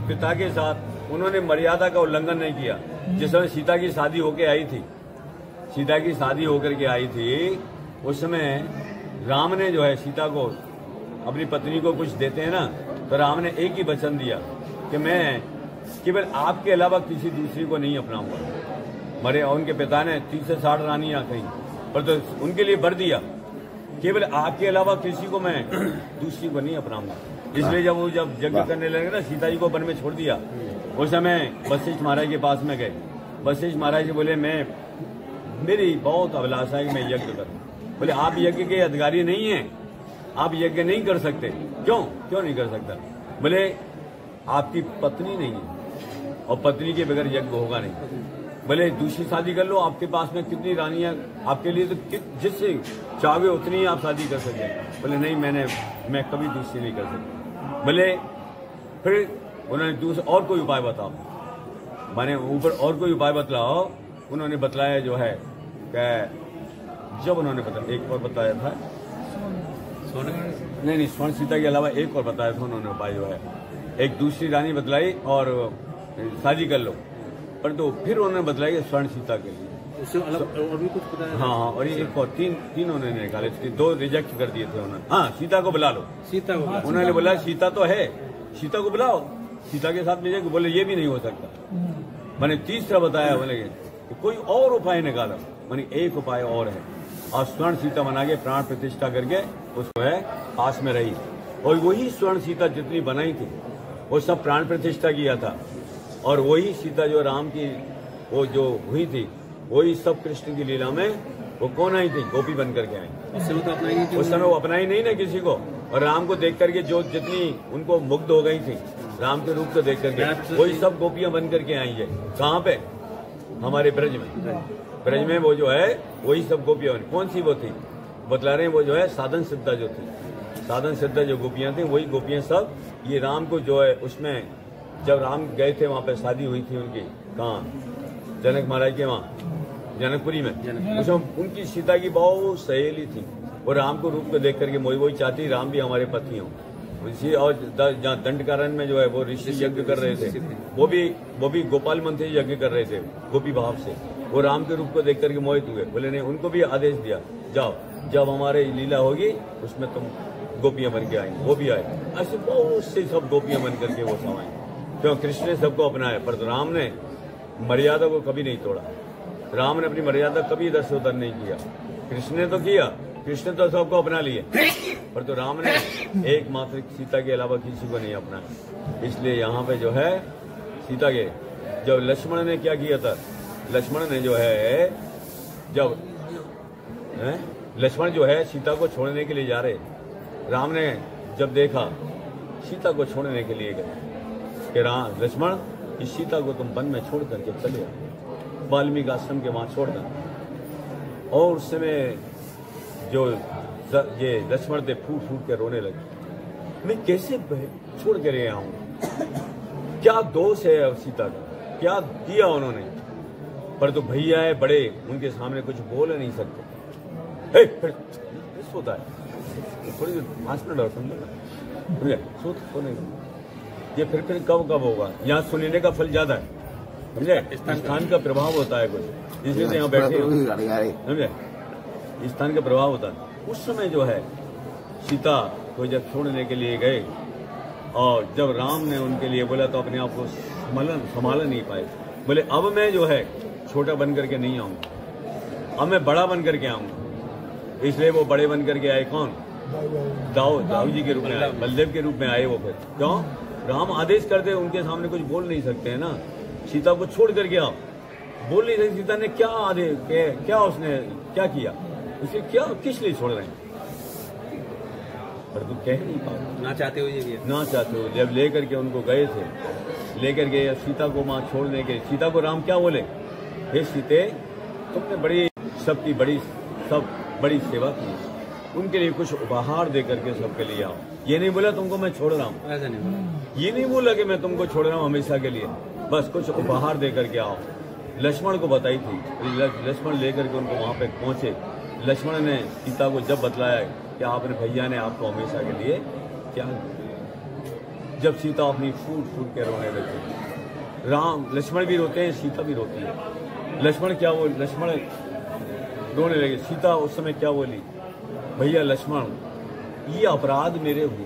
पिता के साथ, उन्होंने मर्यादा का उल्लंघन नहीं किया। जिस समय सीता की शादी होके आई थी, सीता की शादी होकर के आई थी, उस समय राम ने जो है सीता को, अपनी पत्नी को कुछ देते हैं ना, तो राम ने एक ही वचन दिया कि मैं केवल आपके अलावा किसी दूसरी को नहीं अपनाऊंगा। मरे उनके पिता ने 30 से 60 रानियां कहीं, पर तो उनके लिए वर दिया, केवल आपके अलावा किसी को मैं दूसरी को नहीं अपनाऊंगा। इसलिए जब वो यज्ञ करने लगे ना, सीता जी को वन में छोड़ दिया, उस समय वशिष्ठ महाराज के पास में गए। वशिष्ठ महाराज जी बोले, मेरी बहुत अभिलाषा है कि मैं यज्ञ करूं। बोले आप यज्ञ के अधिकारी नहीं हैं, आप यज्ञ नहीं कर सकते। क्यों नहीं कर सकता? बोले आपकी पत्नी नहीं है, और पत्नी के बगैर यज्ञ होगा नहीं। बोले दूसरी शादी कर लो, आपके पास में कितनी रानियां आपके लिए, तो जिससे चाहे उतनी ही आप शादी कर सकते। बोले नहीं, मैं कभी दूसरी नहीं कर सकता। बोले फिर उन्होंने दूसरा और कोई उपाय बताओ, मैंने ऊपर और कोई उपाय बतलाओ। उन्होंने बतलाया जो है कि जब उन्होंने एक और बताया था, नहीं स्वर्ण सीता के अलावा एक और बताया था उन्होंने उपाय, जो है एक दूसरी रानी बतलाई और शादी कर लो। पर तो फिर उन्होंने बतलाई कि स्वर्ण सीता के लिए उससे अलग और भी कुछ बताया। हाँ, और ये एक और तीन उन्होंने निकाले, 2 रिजेक्ट कर दिए थे उन्होंने। हाँ, सीता को बुला लो, सीता को उन्होंने बोला सीता तो है, सीता को बुलाओ, सीता के साथ मिलेगा। बोले ये भी नहीं हो सकता। मैंने तीसरा बताया, बोले कोई और उपाय निकाला। मैंने एक उपाय और है, और स्वर्ण सीता बना के प्राण प्रतिष्ठा करके उसको है पास में रही, और वही स्वर्ण सीता जितनी बनाई थी वो सब प्राण प्रतिष्ठा किया था, और वही सीता जो राम की वो जो हुई थी, वही सब कृष्ण की लीला में वो कौन आई थी, गोपी बन करके आई। उस समय वो अपनाई नहीं ना किसी को, और राम को देख करके जो जितनी उनको मुग्ध हो गई थी राम के रूप को देख करके, वही सब गोपियां बन करके आई है। कहाँ पे? हमारे ब्रज में। ब्रज में वो जो है वही सब गोपियां बनी। कौन सी वो थी? बतला रहे हैं, वो जो है साधन सिद्धा जो थी, साधन सिद्धा जो गोपियां थी, वही गोपियां सब ये राम को जो है उसमें जब राम गए थे वहां पे शादी हुई थी उनकी, कहाँ? जनक महाराज के वहां जनकपुरी में। उसमें उनकी सीता की बहुत सहेली थी और राम को रूप को देख करके वही चाहती राम भी हमारे पति हों। इसी और जहाँ दंडकारण्य में जो है वो ऋषि यज्ञ कर रहे थे, वो भी गोपाल मंत्री यज्ञ कर रहे थे गोपी भाव से। वो राम के रूप को देख करके मोहित हुए, बोले नहीं, उनको भी आदेश दिया जाओ जब हमारे लीला होगी उसमें तुम गोपियां बन के आएंगे। वो भी आए, ऐसे बहुत से सब गोपियां बन करके वो सब आए। क्यों? कृष्ण ने सबको अपनाया, पर राम ने मर्यादा को कभी नहीं तोड़ा। राम ने अपनी मर्यादा कभी इधर से उधर नहीं किया। कृष्ण ने तो किया, कृष्ण तो सबको अपना लिए, पर तो राम ने एकमात्र सीता के अलावा किसी को नहीं अपनाया। इसलिए यहाँ पे जो है सीता के जब लक्ष्मण ने क्या किया था, लक्ष्मण ने जो है जब लक्ष्मण जो है सीता को छोड़ने के लिए जा रहे, राम ने जब देखा सीता को छोड़ने के लिए गए कि राम लक्ष्मण इस सीता को तुम वन में छोड़ करके चले आओ, वाल्मीकि आश्रम के वहां छोड़ देना। और उस समय जो ये लक्ष्मण थे फूट फूट के रोने लगे, मैं कैसे छोड़ के रहे आऊं? क्या दोष है सीता का, क्या किया उन्होंने? पर तो भैया है बड़े, उनके सामने कुछ बोल नहीं सकते। फिर सोता है थोड़ी देर 5 मिनट और समझे सोने ये फिर कब होगा? यहाँ सुनने का फल ज्यादा है, समझे? स्थान का प्रभाव होता है कुछ, इसलिए तो यहाँ बैठे समझे, स्थान का प्रभाव होता है। उस समय जो है सीता को जब छोड़ने के लिए गए और जब राम ने उनके लिए बोला तो अपने आप को संभाल नहीं पाए। बोले अब मैं जो है छोटा बन करके नहीं आऊंगा, अब मैं बड़ा बन करके आऊंगा। इसलिए वो बड़े बन करके आए। कौन? दाऊ जी के रूप में आए, बलदेव के रूप में आए वो। फिर क्यों? राम आदेश करते, उनके सामने कुछ बोल नहीं सकते हैं ना। सीता को छोड़ करके आओ, बोल नहीं सकती। सीता ने क्या आदेश, क्या उसने क्या किया, उसे क्या किस लिए छोड़ रहे हैं? पर तुम कह नहीं पाओ, ना चाहते हुए ना चाहते हो। जब लेकर के उनको गए थे, लेकर गए सीता को वहां छोड़ने के, सीता को राम क्या बोले? हे सीते, तुमने बड़ी सबकी बड़ी सेवा की, उनके लिए कुछ उपहार दे करके सबके लिए आओ। ये नहीं बोला तुमको मैं छोड़ रहा हूँ, ऐसा नहीं बोला। ये नहीं बोला कि मैं तुमको छोड़ रहा हूँ हमेशा के लिए, बस कुछ उपहार दे करके आओ। लक्ष्मण को बताई थी, लक्ष्मण लेकर के उनको वहां पे पहुंचे। लक्ष्मण ने सीता को जब बतलाया कि आपने भैया ने आपको हमेशा के लिए क्या, जब सीता अपनी फूट फूट के रोने लगी, लक्ष्मण भी रोते हैं, सीता भी रोती है। लक्ष्मण रोने लगे। सीता उस समय क्या बोली? भैया लक्ष्मण, ये अपराध मेरे हुए।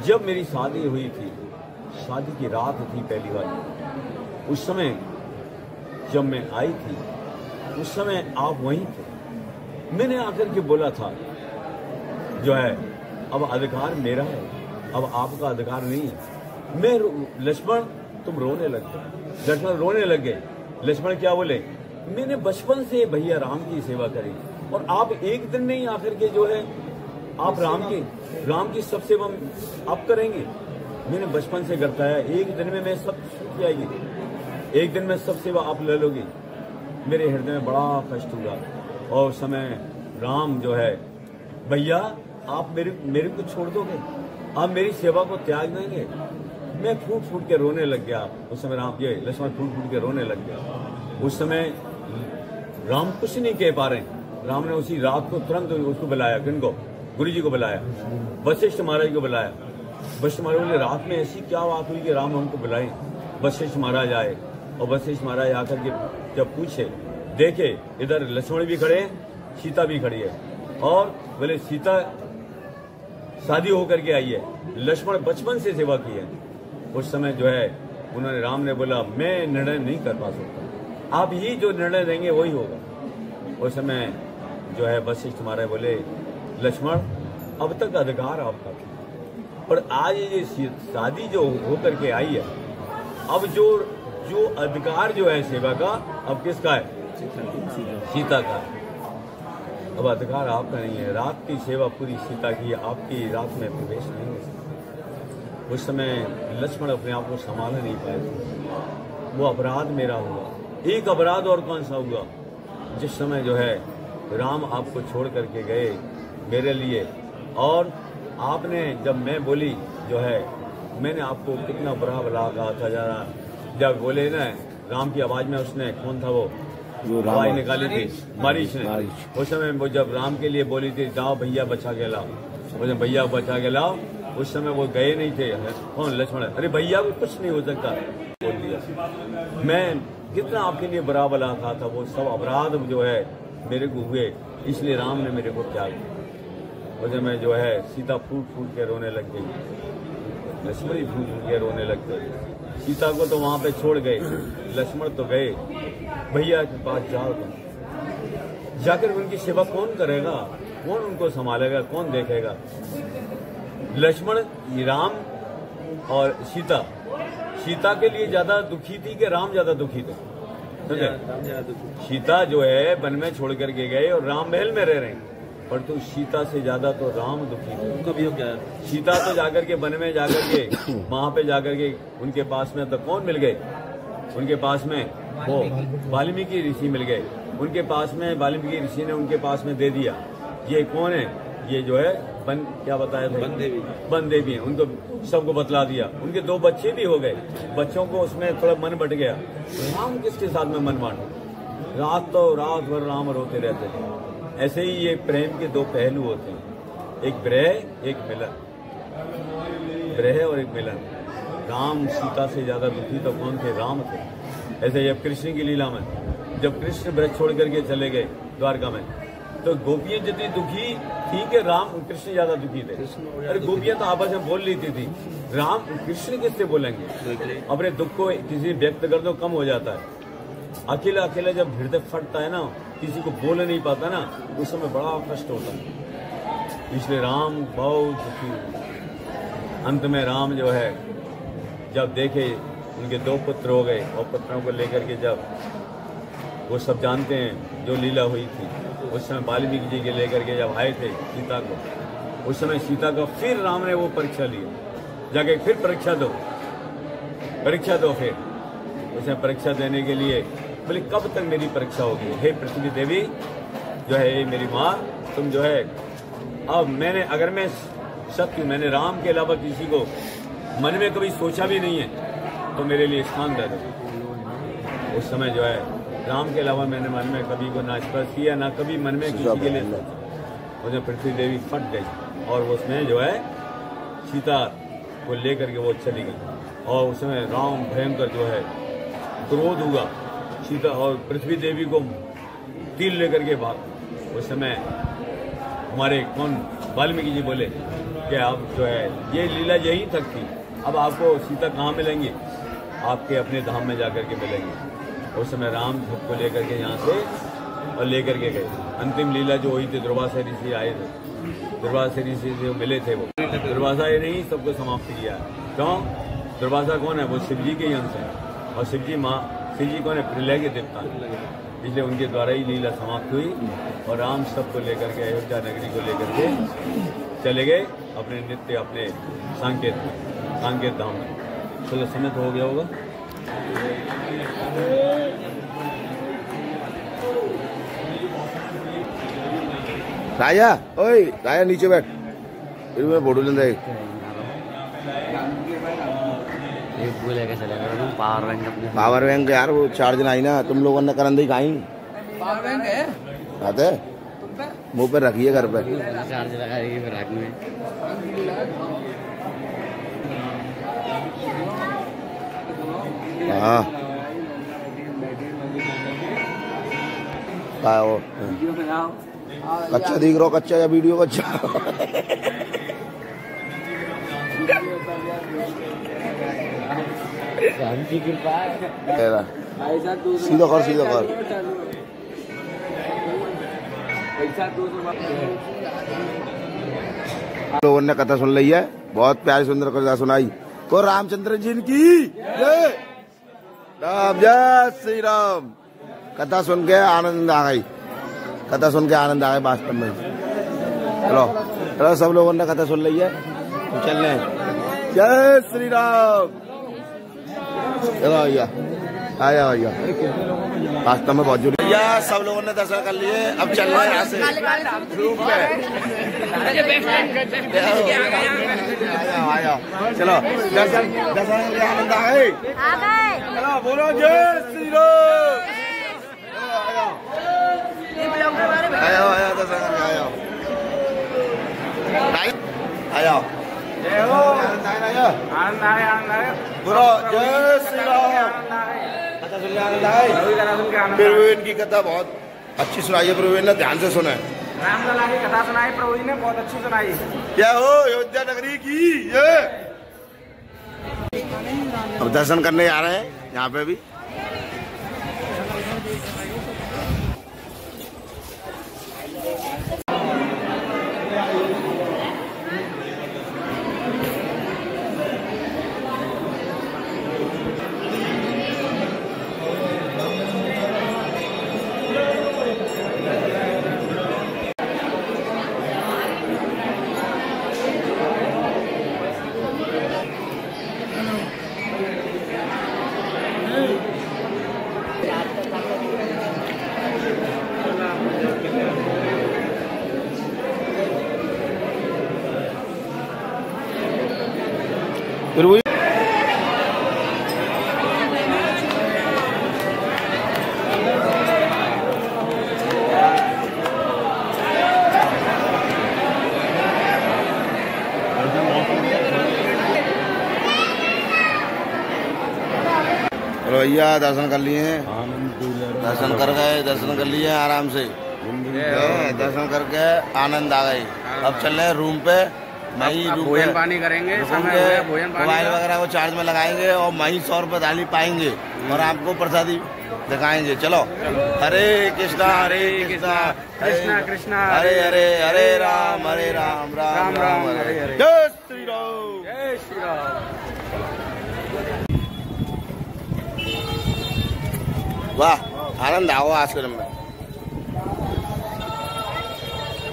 जब मेरी शादी हुई थी, शादी की रात थी पहली बार, उस समय जब मैं आई थी, उस समय आप वहीं थे। मैंने आकर के बोला था जो है अब अधिकार मेरा है, अब आपका अधिकार नहीं है। मैं लक्ष्मण, तुम रोने लग गए। लक्ष्मण रोने लग गए। लक्ष्मण क्या बोले? मैंने बचपन से भैया राम की सेवा करी और आप एक दिन नहीं आकर के जो है आप राम की सब सेवा आप करेंगे। मैंने बचपन से करता है, एक दिन में मैं सब छूट जाएगी, एक दिन में सब सेवा आप ले लोगी। मेरे हृदय में बड़ा कष्ट हुआ और उस समय राम जो है, भैया आप मेरे को छोड़ दोगे, आप मेरी सेवा को त्याग देंगे? मैं फूट फूट के रोने लग गया। उस समय लक्ष्मण फूट फूट के रोने लग गया। उस समय राम कुछ नहीं कह पा रहे। राम ने उसी रात को तुरंत उसको बुलाया, किनको? गुरु जी को बुलाया, वशिष्ठ महाराज को बुलाया। वशिष्ठ महाराज बोले रात में ऐसी क्या बात हुई कि राम हमको बुलाए? वशिष्ठ महाराज आए और वशिष्ठ महाराज आकर के जब पूछे, देखे इधर लक्ष्मण भी खड़े हैं, सीता भी खड़ी है, और बोले सीता शादी होकर के आई है, लक्ष्मण बचपन से सेवा की है। उस समय जो है उन्होंने, राम ने बोला मैं निर्णय नहीं कर पा सकता, आप ही जो निर्णय देंगे वही होगा। उस समय जो है वशिष्ठ महाराज बोले लक्ष्मण अब तक अधिकार आपका था, पर आज ये शादी जो होकर के आई है, अब जो अधिकार जो है सेवा का अब किसका है? सीता का। अब अधिकार आपका नहीं है। रात की सेवा पूरी सीता की, आपकी रात में प्रवेश नहीं हो सकता। उस समय लक्ष्मण अपने आप को संभाल नहीं पाए थे। वो अपराध मेरा हुआ। एक अपराध और कौन सा हुआ? जिस समय जो है राम आपको छोड़ करके गए मेरे लिए, और आपने जब मैं बोली जो है, मैंने आपको कितना बुरा भला कहा था। जरा जब बोले ना राम की आवाज में, उसने कौन था वो आवाज निकाली थी, मारीच ने। उस समय वो जब राम के लिए बोली थी, जाओ भैया बचा के लाओ, वो जब भैया बचा के लाओ, उस समय वो गए नहीं थे। कौन? लक्ष्मण। अरे भैया को कुछ नहीं हो सकता बोल दिया। मैं कितना आपके लिए बुरा भला कहा था, वो सब अपराध जो है मेरे को हुए, इसलिए राम ने मेरे को त्याग दिया। और जब मैं जो है सीता फूट फूट के रोने लग गई, लक्ष्मण ही फूट फूट के रोने लग गए। सीता को तो वहां पे छोड़ गए, लक्ष्मण तो गए। भैया के पास जाओ, तुम जाकर उनकी सेवा कौन करेगा? कौन उनको संभालेगा? कौन देखेगा? लक्ष्मण, राम और सीता, सीता के लिए ज्यादा दुखी थी कि राम ज्यादा दुखी थे? सीता जो है वन में छोड़ करके गए और राम महल में रह रहे हैं, पर तो सीता से ज्यादा तो राम दुखी थे। उनका भी हो गया। सीता तो जाकर के वन में जाकर के वहां पे जाकर के उनके पास में तो कौन मिल गए? उनके पास में वो वाल्मीकि ऋषि मिल गए। उनके पास में वाल्मीकि ऋषि ने उनके पास में दे दिया। ये कौन है? ये जो है क्या बताया था? वन देवी है। उनको सबको बतला दिया। उनके 2 बच्चे भी हो गए। बच्चों को उसमें थोड़ा मन बट गया। राम किसके साथ में मन बांटे? रात भर राम रोते रहते थे। ऐसे ही ये प्रेम के 2 पहलू होते हैं, एक विरह, एक मिलन। विरह और एक मिलन। राम सीता से ज्यादा दुखी तो कौन थे? राम थे। ऐसे ही अब कृष्ण की लीला में, जब कृष्ण ब्रज छोड़ करके चले गए द्वारका में, तो गोपियां जितनी दुखी थी कि राम कृष्ण ज्यादा दुखी थे। अरे गोपियां तो आपस में बोल लेती थी, राम कृष्ण किससे बोलेंगे? अपने दुख को किसी व्यक्त कर दो, कम हो जाता है। अकेला अकेला जब हृदय फटता है ना, किसी को बोल नहीं पाता ना, उस समय बड़ा कष्ट होता है। इसलिए राम बहुत दुखी हुए। अंत में राम जो है जब देखे उनके 2 पुत्र हो गए, और पुत्रों को लेकर के जब वो सब जानते हैं जो लीला हुई थी, उस समय वाल्मीकि जी के लेकर के जब आए थे सीता को, उस समय सीता का फिर राम ने वो परीक्षा लिया, जाके फिर परीक्षा दो फिर उसने परीक्षा देने के लिए बोले, कब तक मेरी परीक्षा होगी? हे पृथ्वी देवी जो है, मेरी माँ, तुम जो है, अब मैंने, अगर मैं सत्य, मैंने राम के अलावा किसी को मन में कभी सोचा भी नहीं है, तो मेरे लिए स्थान दे दो। उस समय जो है राम के अलावा मैंने मन में कभी को ना स्पर्श किया, ना कभी मन में किसी के लिए सोचा। उसमें पृथ्वी देवी फट गई और उसमें जो है सीता को लेकर के वो चली गई। और उसमें राम भयंकर जो है क्रोध हुआ, सीता और पृथ्वी देवी को तीर लेकर के भाग। उस समय हमारे कौन वाल्मीकि जी बोले कि आप जो है ये लीला यहीं तक थी, अब आपको सीता कहाँ मिलेंगी? आपके अपने धाम में जाकर के मिलेंगे। उस समय राम सबको लेकर के यहाँ से और लेकर के गए। अंतिम लीला जो हुई थी, दुर्वासा ऋषि आए थे, दुर्वासा ऋषि से मिले थे, वो दुर्वासा ने ही सबको समाप्त किया। क्यों? दुर्वासा कौन है? वो शिव जी के अंश है, और शिव जी कौन है? प्रलय के देवता, इसलिए उनके द्वारा ही लीला समाप्त हुई। और राम सबको लेकर के अयोध्या नगरी को लेकर के चले गए अपने नित्य, अपने सांकेत धाम में। चलो, समय तो हो गया होगा। राजा, ओए राजा नीचे बैठ, फिर मैं फोटो लेंदा एक पावर बैंक यार, वो चार्ज ना आई ना, तुम लोगों ने करन दी कहीं पावर बैंक है आते मुंह पे रखिए, घर पे चार्ज लगाएगी फिर रात में। हाँ क्या वो कच्चा दिख रहा, कच्चा या वीडियो कच्चा? सीधा कर लोगों ने कथा सुन ली है, बहुत प्यारी सुंदर कथा सुनाई। को रामचंद्र जी की जय, राम जय श्री राम। कथा सुन के आनंद आ गई। कथा सुन के आनंद आ गया वास्तव में। चलो चलो सब लोगों ने कथा सुन ली है, तो चल रहे हैं। जय श्री राम। चलो भैया आया भैया, वास्तव में बहुत जरूरी भैया। सब लोगों ने दर्शन कर लिए, अब चल रहे हैं यहाँ से रूम पे। आया चलो दर्शन दर्शन आनंद आ गए। चलो बोलो जय श्री राम। आया आया दर्शन करके आया आया। जय हो आनंद आया बोलो जय श्री राम। कथा सुन आनंद आए। फिर इनकी कथा बहुत अच्छी सुनाई है, प्रभु ने ध्यान से सुना है। रामलला की कथा सुनाई प्रभु जी ने, बहुत अच्छी सुनाई। क्या हो अयोध्या नगरी की ये। अब दर्शन करने आ रहे हैं यहाँ पे भी। फिर वही भैया दर्शन कर लिए हैं, दर्शन कर गए, दर्शन कर लिए आराम से, दर्शन करके आनंद आ गए। अब चल रहे हैं रूम पे। वहीं भोजन पानी करेंगे, मोबाइल वगैरह को चार्ज में लगाएंगे और वहीं 100 रुपये थाली पाएंगे और आपको प्रसादी दिखाएंगे। चलो हरे कृष्णा कृष्णा कृष्णा हरे हरे, हरे राम राम राम हरे हरे। जय श्री राम जय श्री राम। वाह आनंद आओ आश्रम में,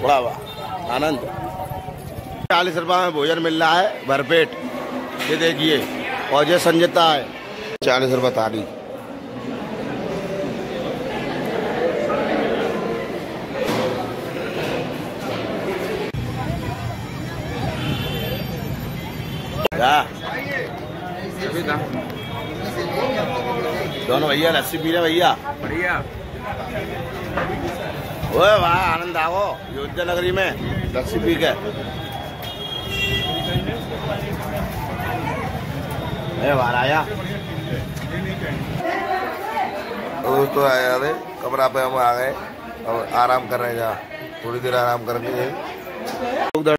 वाह वाह आनंद। 40 रुपये में भोजन मिल रहा है भरपेट, ये देखिए। और ये संजता है 40 रुपये थाली। दोनों भैया लस्सी पी रहे भैया, बढ़िया। ओए वाह आनंद आओ अयोध्या नगरी में लस्सी पी के। बाहर आया दोस्तों, आया कमरा पे हम आ गए, अब आराम कर रहे हैं। जहाँ थोड़ी देर आराम करके